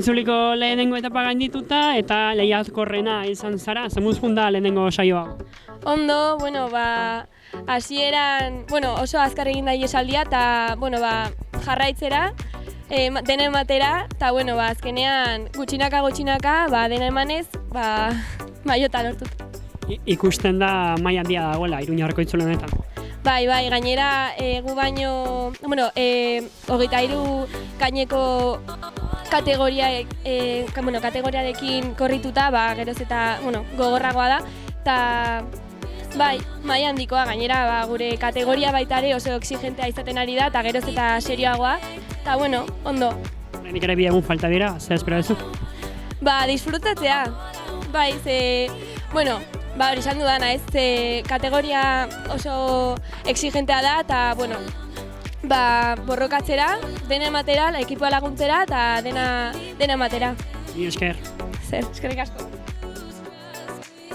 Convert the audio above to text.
itzuliko lehenengo etapa gaindituta eta lehiakorrena izan zara, zemuz junda lehenengo saioa? Ondo, hasieran, oso azkar egin da iesaldia eta, jarraitzera, dena ematera, eta, azkenean gutxinaka, dena emanez, maiota lortut. Ikusten da maila handia dagoela, Iruñarreko itzulenetan. Bai, gainera gu baino, 23 gaineko kategoriarekin korrituta, geroz eta, gogorragoa da, eta bai, maila handikoa, gainera gure kategoria baita ere oso exigentea izaten ari da, eta geroz eta serioagoa, eta ondo. Nik ere bi egun falta dira, zer espero duzu? Disfrutatzea, bai, hori izan dudana, kategoria oso exigentea da, eta, borrokatzera, dena ematera, ekipoa laguntzera, eta dena ematera. Ni esker. Zer, eskerrik asko.